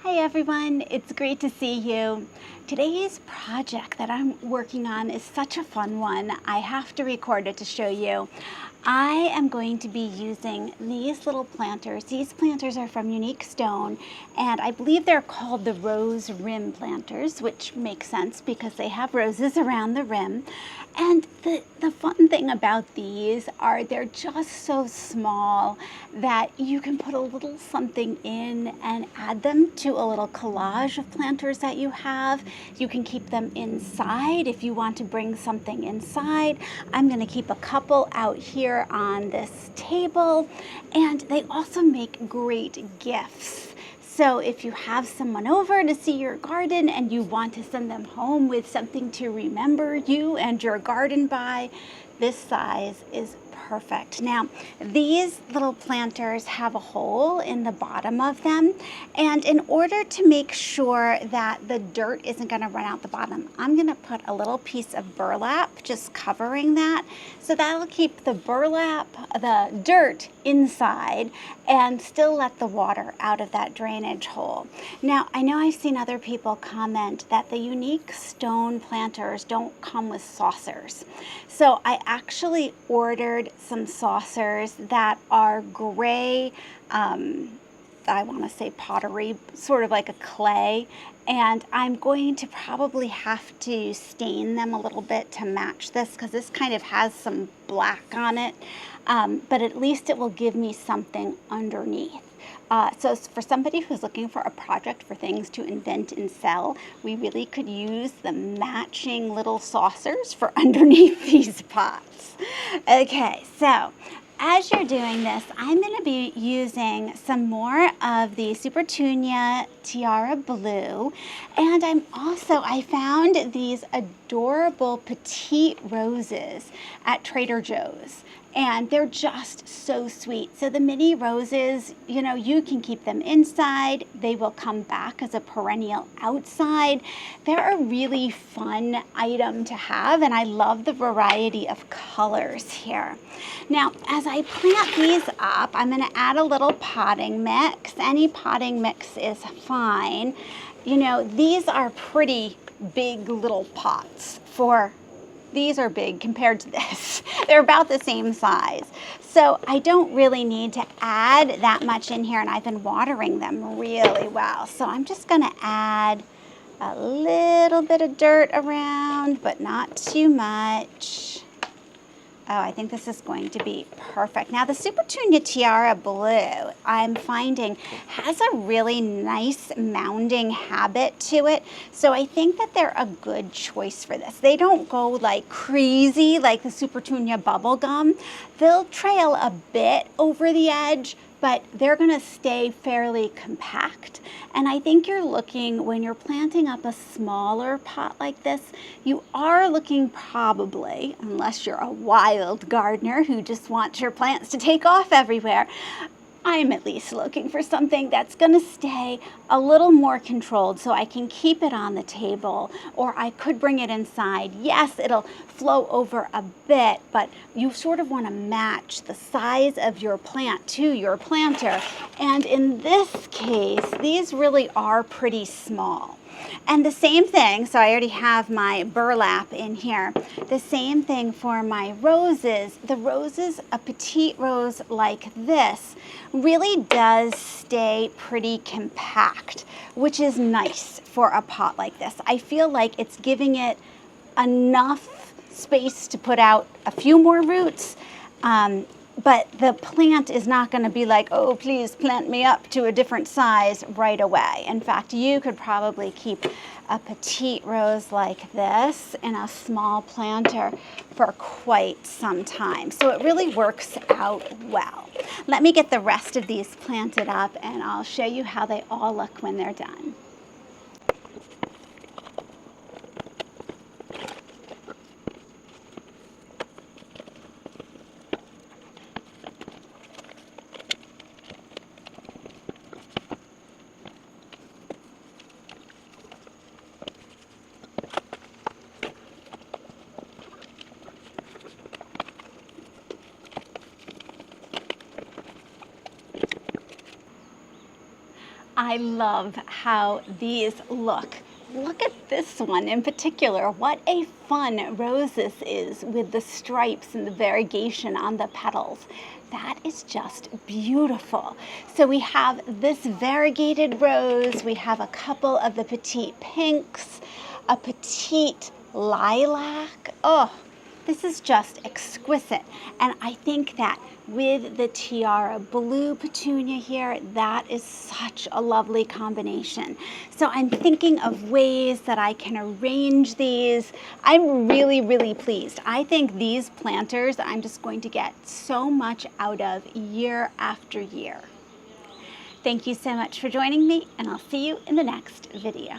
Hi everyone, it's great to see you. Today's project that I'm working on is such a fun one. I have to record it to show you. I am going to be using these little planters. These planters are from Unique Stone, and I believe they're called the rose rim planters, which makes sense because they have roses around the rim. And the fun thing about these are they're just so small that you can put a little something in and add them to a little collage of planters that you have. You can keep them inside if you want to bring something inside. I'm going to keep a couple out here on this table, and they also make great gifts. So if you have someone over to see your garden and you want to send them home with something to remember you and your garden by, this size is perfect. Now, these little planters have a hole in the bottom of them, and in order to make sure that the dirt isn't going to run out the bottom, I'm going to put a little piece of burlap just covering that, so that'll keep the the dirt inside and still let the water out of that drainage hole. Now, I know I've seen other people comment that the Unique Stone planters don't come with saucers. So I actually ordered some saucers that are gray, I want to say pottery, sort of like a clay, and I'm going to probably have to stain them a little bit to match this because this kind of has some black on it, but at least it will give me something underneath. So for somebody who's looking for a project for things to invent and sell, we really could use the matching little saucers for underneath these pots. Okay, so as you're doing this, I'm going to be using some more of the Supertunia Tiara Blue, and I found these adorable petite roses at Trader Joe's, and they're just so sweet. So the mini roses, you can keep them inside. They will come back as a perennial outside. They're a really fun item to have, and I love the variety of colors here. Now, as I plant these up, I'm going to add a little potting mix. Any potting mix is fine. These are pretty big little pots these are big compared to this. They're about the same size. So I don't really need to add that much in here, and I've been watering them really well. So I'm just going to add a little bit of dirt around, but not too much. Oh, I think this is going to be perfect. Now, the Supertunia Tiara Blue, I'm finding, has a really nice mounding habit to it. So I think that they're a good choice for this. They don't go like crazy like the Supertunia Bubblegum. They'll trail a bit over the edge, but they're going to stay fairly compact. And I think you're looking, when you're planting up a smaller pot like this, you are looking probably, unless you're a wild gardener who just wants your plants to take off everywhere, I'm at least looking for something that's going to stay a little more controlled so I can keep it on the table, or I could bring it inside. Yes, it'll flow over a bit, but you sort of want to match the size of your plant to your planter. And in this case, these really are pretty small. And the same thing, so I already have my burlap in here. The same thing for my roses. The roses, a petite rose like this, really does stay pretty compact, which is nice for a pot like this. I feel like it's giving it enough space to put out a few more roots, but the plant is not going to be like, oh, please plant me up to a different size right away. In fact, you could probably keep a petite rose like this in a small planter for quite some time. So it really works out well. Let me get the rest of these planted up, and I'll show you how they all look when they're done. I love how these look. Look at this one in particular. What a fun rose this is with the stripes and the variegation on the petals. That is just beautiful. So we have this variegated rose, we have a couple of the petite pinks, a petite lilac. Oh, this is just exquisite. And I think that with the tiara blue petunia here, that is such a lovely combination. So I'm thinking of ways that I can arrange these. I'm really, really pleased. I think these planters I'm just going to get so much out of year after year. Thank you so much for joining me, and I'll see you in the next video.